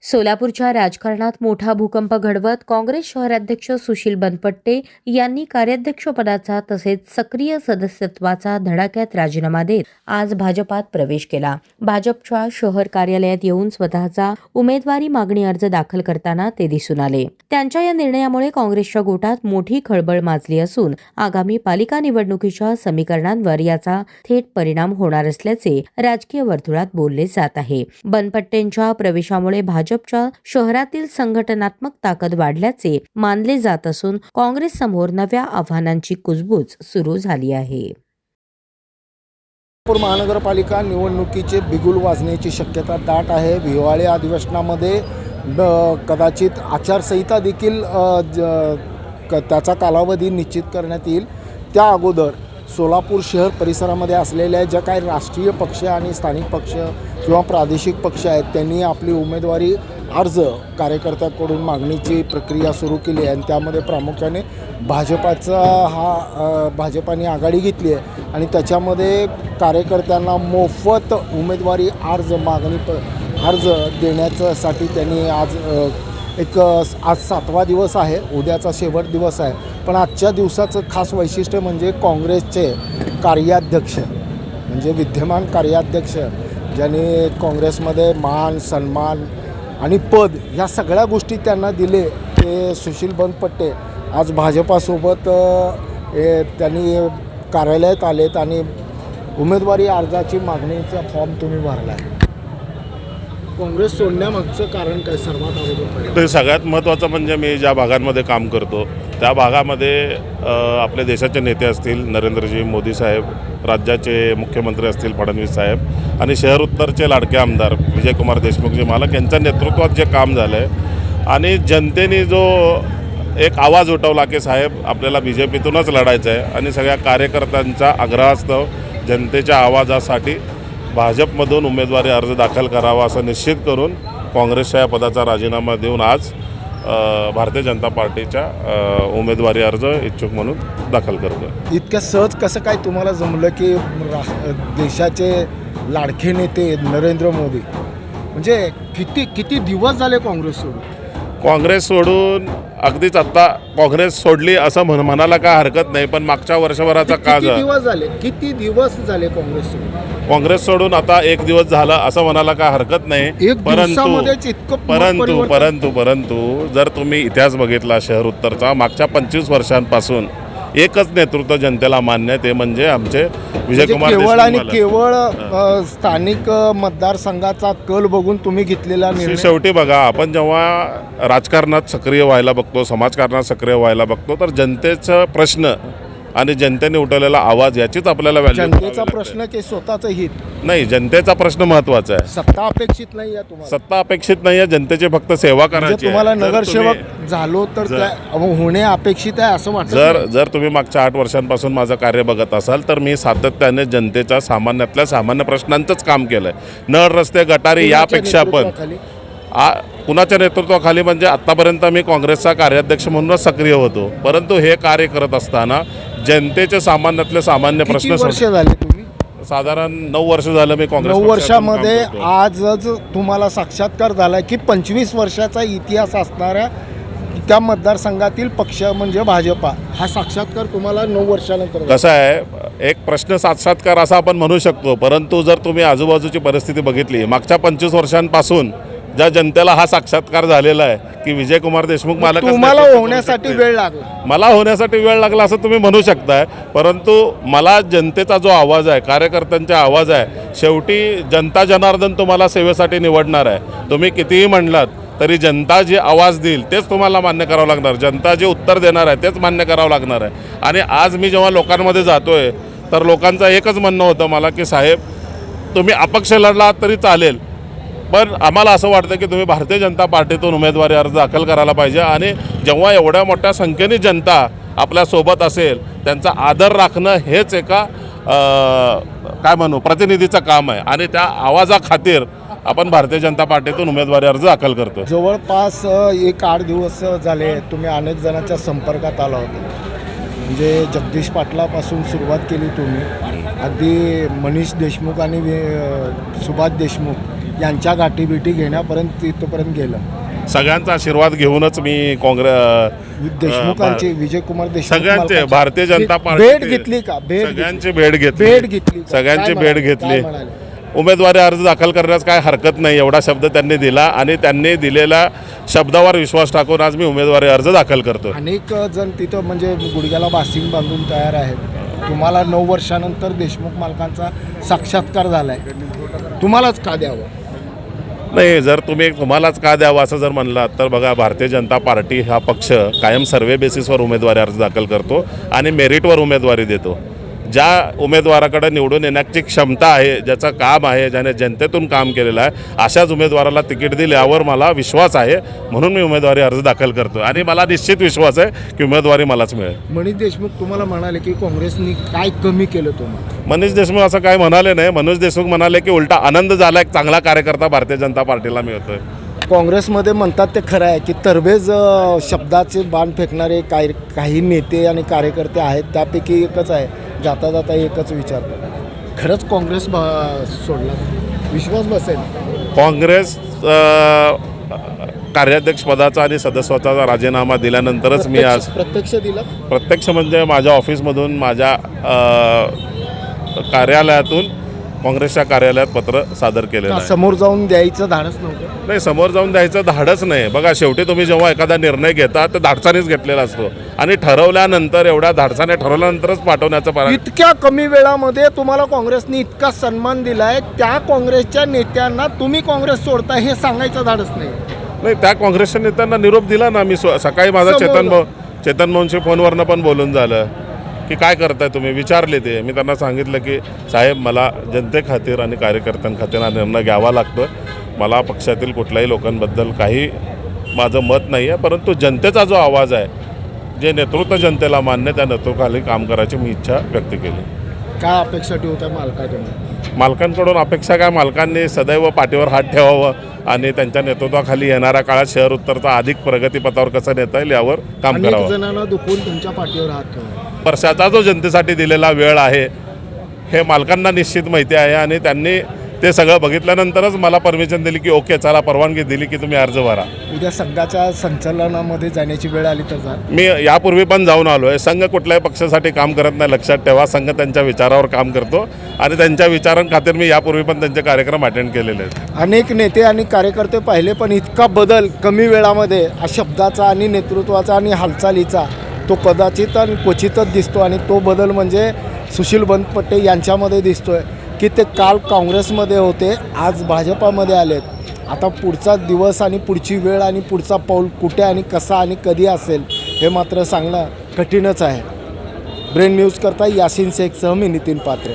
सोलापूरच्या राजकारणात मोठा भूकंप घडवत काँग्रेस शहराध्यक्ष सुशील बनपट्टे यांनी कार्याध्यक्षपदाचा तसेच सक्रिय सदस्यत्वाचा धडाक्यात राजीनामा देत आज भाजपात प्रवेश केला. भाजपच्या शहर कार्यालयात येऊन स्वतःचा उमेदवारी मागणी अर्ज दाखल करताना ते दिसून आले. त्यांच्या या निर्णयामुळे काँग्रेसच्या गोटात मोठी खळबळ माजली असून आगामी पालिका निवडणुकीच्या समीकरणांवर याचा थेट परिणाम होणार असल्याचे राजकीय वर्तुळात बोलले जात आहे. बनपट्टेंच्या प्रवेशामुळे भाजपच्या शहरातील संघटनात्मक ताकद वाढल्याचे मानले जात असून काँग्रेस समोर नव्या आव्हानांची कुजबूज सुरू झाली आहे. सोलापूर महानगरपालिका निवडणुकीचे बिगुल वाजण्याची शक्यता दाट आहे. हिवाळी अधिवेशनामध्ये कदाचित आचारसंहिता देखील त्याचा कालावधी निश्चित करण्यात येईल. त्या अगोदर सोलापूर शहर परिसरामध्ये असलेल्या ज्या काही राष्ट्रीय पक्ष आणि स्थानिक पक्ष किंवा प्रादेशिक पक्ष आहेत त्यांनी आपली उमेदवारी अर्ज कार्यकर्त्यांकडून मागणीची प्रक्रिया सुरू केली आहे आणि त्यामध्ये प्रामुख्याने भाजपाने आघाडी घेतली आहे आणि त्याच्यामध्ये कार्यकर्त्यांना मोफत उमेदवारी अर्ज अर्ज देण्यासाठी त्यांनी आज आज 7वा दिवस आहे, उद्याचा शेवट दिवस आहे. पण आजच्या दिवसाचं खास वैशिष्ट्य म्हणजे काँग्रेसचे कार्याध्यक्ष म्हणजे विद्यमान कार्याध्यक्ष ज्यांनी काँग्रेसमध्ये मान सन्मान आणि पद ह्या सगळ्या गोष्टी त्यांना दिले ते सुशील बनपट्टे आज भाजपासोबत त्यांनी कार्यालयात आलेत आणि उमेदवारी अर्जाची मागणीचा फॉर्म तुम्ही भरला आहे. काँग्रेस सोडण्यामागचं कारण काय सर्वात अगोदर? ते सगळ्यात महत्त्वाचं म्हणजे मी ज्या भागांमध्ये काम करतो त्या भागामध्ये आपले देशाचे नेते असतील नरेंद्रजी मोदी साहेब, राज्याचे मुख्यमंत्री असतील फडणवीस साहेब आणि शहर उत्तरचे लाडके आमदार विजयकुमार देशमुखजी मालक यांच्या नेतृत्वात जे काम झालं आहे आणि जनतेने जो एक आवाज उठवला की साहेब आपल्याला BJPतूनच लढायचं आहे आणि सगळ्या कार्यकर्त्यांच्या आग्रहास्तव जनतेच्या आवाजासाठी भाजपमधून उमेदवारी अर्ज दाखल करावा असं निश्चित करून काँग्रेसच्या या पदाचा राजीनामा देऊन आज भारतीय जनता पार्टीच्या उमेदवारी अर्ज इच्छुक म्हणून दाखल करतो. इतक्या सहज कसं काय तुम्हाला जमलं की देशाचे लाडके नेते नरेंद्र मोदी म्हणजे किती दिवस झाले काँग्रेस सोडून अगदीच आत्ता काँग्रेस सोडली असं म्हणायला काय हरकत नाही, पण मागच्या वर्षभराचा किती दिवस झाले काँग्रेस सोडून आता 1 दिवस झाला असं म्हणायला काय हरकत नाही. परंतु जर तुम्ही इतिहास बघितला शहर उत्तरचा मागच्या 25 वर्षांपासून एकच नेतृत्व जनतेला मान्य ते म्हणजे आमचे विजयकुमार देशमुख. केवळ स्थानिक मतदारसंघाचा कल बघून तुम्ही घेतलेला निर्णय. शेवटी बघा, आपण जेव्हा राजकारणात सक्रिय व्हायला बघतो, समाजकारणात सक्रिय व्हायला बघतो तर जनतेचा प्रश्न आणि जनतेने उठवलेला आवाज याचीच आपल्याला व्हॅल्यू. जनतेचा प्रश्न की स्वतःचं हित नाही, जनतेचा प्रश्न महत्त्वाचा आहे. सत्ता अपेक्षित नाही आहे तुम्हाला. सत्ता अपेक्षित नाही आहे, जनतेची फक्त सेवा करायची. तुम्हाला नगरसेवक झालो तर होणे अपेक्षित आहे असं वाटतं. जर तुम्ही मागच्या 8 वर्षांपासून माझं कार्य बघत असाल तर मी सातत्याने जनतेच्या सामान्यातल्या सामान्य प्रश्नांचंच काम केलंय. नळ, रस्ते, गटारी यापेक्षा पण कुणाच्या नेतृत्वाखाली म्हणजे आत्तापर्यंत मी काँग्रेसचा कार्याध्यक्ष म्हणूनच सक्रिय होतो, परंतु हे कार्य करत असताना जनतेचे सामान्यातले सामान्य प्रश्न. वर्ष झाले तुम्ही? साधारण 9 वर्ष झालं मी काँग्रेस. 9 वर्षामध्ये आजच तुम्हाला साक्षात्कार झाला की 25 वर्षाचा इतिहास असणाऱ्या त्या मतदारसंघातील पक्ष म्हणजे भाजपा हा साक्षात्कार तुम्हाला 9 वर्षानंतर. कसं आहे, एक प्रश्न साक्षात्कार असा आपण म्हणू शकतो, परंतु जर तुम्ही आजूबाजूची परिस्थिती बघितली मागच्या 25 वर्षांपासून ज्या जनतेला हा साक्षात्कार झालेला आहे की विजयकुमार देशमुख मालक तुम्हाला होण्यासाठी वेळ लागला. मला होण्यासाठी वेळ लागला असं तुम्ही म्हणू शकताय, परंतु मला जनतेचा जो आवाज आहे, कार्यकर्त्यांचा आवाज आहे, शेवटी जनता जनार्दन तुम्हाला सेवेसाठी निवडणार आहे. तुम्ही कितीही म्हणलात तरी जनता जे आवाज देईल तेच तुम्हाला मान्य करावं लागणार. जनता जे उत्तर देणार आहे तेच मान्य करावं लागणार आहे. आणि आज मी जेव्हा लोकांमध्ये जातोय तर लोकांचं एकच म्हणणं होतं मला की साहेब तुम्ही अपक्ष लढलात तरी चालेल, पण आम्हाला असं वाटतं की तुम्ही भारतीय जनता पार्टीतून उमेदवारी अर्ज दाखल करायला पाहिजे. आणि जेव्हा एवढ्या मोठ्या संख्येने जनता आपल्यासोबत असेल त्यांचा आदर राखणं हेच एका काय म्हणू प्रतिनिधीचं काम आहे आणि त्या आवाजाखातीर आपण भारतीय जनता पार्टीतून उमेदवारी अर्ज दाखल करतो. जवळपास 1-8 दिवस झाले तुम्ही अनेक जणांच्या संपर्कात आला होता. म्हणजे जगदीश पाटलापासून सुरुवात केली तुम्ही, अगदी मनीष देशमुख आणि सुभाष देशमुख यांच्या गाठीबिटी घेण्यापर्यंत तिथपर्यंत गेलं. सगळ्यांचा आशीर्वाद घेऊनच मी देशमुखांची विजयकुमार देशमुख सगळ्यांचे मालकांची भारतीय जनता पार्टी भेट घेतली का? सगळ्यांची भेट घेतली. भेट घेतली का? सगळ्यांची काय भेट म्हणाले? घेतली. काय म्हणाले? उमेदवारी अर्ज दाखल करण्यास काय हरकत नाही एवढा शब्द त्यांनी दिला आणि त्यांनी दिलेल्या शब्दावर विश्वास टाकून आज मी उमेदवारी अर्ज दाखल करतो. अनेक जण तिथं म्हणजे गुडघ्याला बासिंग बांधून तयार आहेत. तुम्हाला 9 वर्षानंतर देशमुख मालकांचा साक्षात्कार झालाय, तुम्हालाच का द्यावं? नाही, जर तुम्हालाच का द्यावं असं जर म्हणलात तर बघा, भारतीय जनता पार्टी हा पक्ष कायम सर्वे बेसिसवर उमेदवारी अर्ज दाखल करतो आणि मेरिटवर उमेदवारी देतो. ज्या उमेदवाराकडे निवडून येण्याची क्षमता आहे, ज्याचं काम आहे, ज्याने जनतेतून काम केलेलं आहे, अशाच उमेदवाराला तिकीट दिले यावर मला विश्वास आहे, म्हणून मी उमेदवारी अर्ज दाखल करतो आणि मला निश्चित विश्वास आहे की उमेदवारी मलाच मिळेल. मनीष देशमुख तुम्हाला म्हणाले की काँग्रेसनी काय कमी केलं तुम्हाला? मनीष देशमुख असं काय म्हणाले नाही. मनीष देशमुख म्हणाले की उलटा आनंद झाला, एक चांगला कार्यकर्ता भारतीय जनता पार्टीला मिळतोय. काँग्रेसमध्ये म्हणतात ते खरं आहे की तरबेज शब्दाचे बाण फेकणारे काही नेते आणि कार्यकर्ते आहेत, त्यापैकी एकच आहे. जाता जाता एकच विचारतो, खरंच काँग्रेस सोडला विश्वास बसेल? काँग्रेस कार्याध्यक्षपदाचा आणि सदस्यत्वाचा राजीनामा दिल्यानंतरच मी आज प्रत्यक्ष दिला. प्रत्यक्ष म्हणजे माझ्या ऑफिसमधून, माझ्या कार्यालयातून काँग्रेसच्या कार्यालयात पत्र सादर केलेलं आहे. समोर जाऊन द्यायचं धाडस नव्हतं? नाही, समोर जाऊन द्यायचं धाडच नाही. बघा, शेवटी तुम्ही जेव्हा एखादा निर्णय घेता तर धाडसानेच घेतलेला असतो आणि ठरवल्यानंतर, एवढ्या धाडसाने ठरवल्यानंतरच पाठवण्याचं इतक्या कमी वेळामध्ये तुम्हाला काँग्रेसने इतका सन्मान दिलाय, त्या काँग्रेसच्या नेत्यांना तुम्ही काँग्रेस सोडता हे सांगायचं धाडस नाही? त्या काँग्रेसच्या नेत्यांना निरोप दिला ना मी. सकाळी माझा चेतन भाऊंशी फोनवरनं पण बोलून झालं की काय करताय तुम्ही, विचारले ते. मी त्यांना सांगितलं की साहेब, मला जनतेखातीर आणि कार्यकर्त्यांखातीर हा निर्णय घ्यावा लागतो. मला पक्षातील कुठल्याही लोकांबद्दल काही माझं मत नाही आहे, परंतु जनतेचा जो आवाज आहे, जे नेतृत्व जनतेला मान्य, त्या नेतृत्वाखाली काम करायची मी इच्छा व्यक्त केली. काय अपेक्षा ठेवता मालकाकडून? मालकांकडून अपेक्षा काय, मालकांनी सदैव पाठीवर हात ठेवावं आणि त्यांच्या नेतृत्वाखाली येणाऱ्या काळात शहर उत्तरचा अधिक प्रगतीपथावर कसं नेता येईल यावर काम करावं. अनेक जणांना दुखवून तुमच्या पाठीवर हात ठेवा. वर्षाचा जो जनतेसाठी दिलेला वेळ आहे हे मालकांना निश्चित माहिती आहे आणि त्यांनी ते सगळं बघितल्यानंतरच मला परमिशन दिली की ओके, चला, परवानगी दिली की तुम्ही अर्ज भरा. उद्या संघाच्या संचलनामध्ये जाण्याची वेळ आली तर जा. मी यापूर्वी पण जाऊन आलो आहे. संघ कुठल्याही पक्षासाठी काम करत नाही, लक्षात ठेवा. संघ त्यांच्या विचारावर काम करतो आणि त्यांच्या विचारांखातीर मी यापूर्वी पण त्यांचे कार्यक्रम अटेंड केलेले आहेत. अनेक नेते आणि कार्यकर्ते पाहिले, पण इतका बदल कमी वेळामध्ये शब्दाचा आणि नेतृत्वाचा आणि हालचालीचा तो कदाचित आणि क्वचितच दिसतो. आणि तो बदल म्हणजे सुशील बनपट्टे यांच्यामध्ये दिसतोय की ते काल काँग्रेसमध्ये होते, आज भाजपामध्ये आलेत. आता पुढचा दिवस आणि पुढची वेळ आणि पुढचा पाऊल कुठे आणि कसा आणि कधी असेल हे मात्र सांगणं कठीणच आहे. ब्रेन न्यूज करता यासिन शेखसह मी नितीन पात्रे.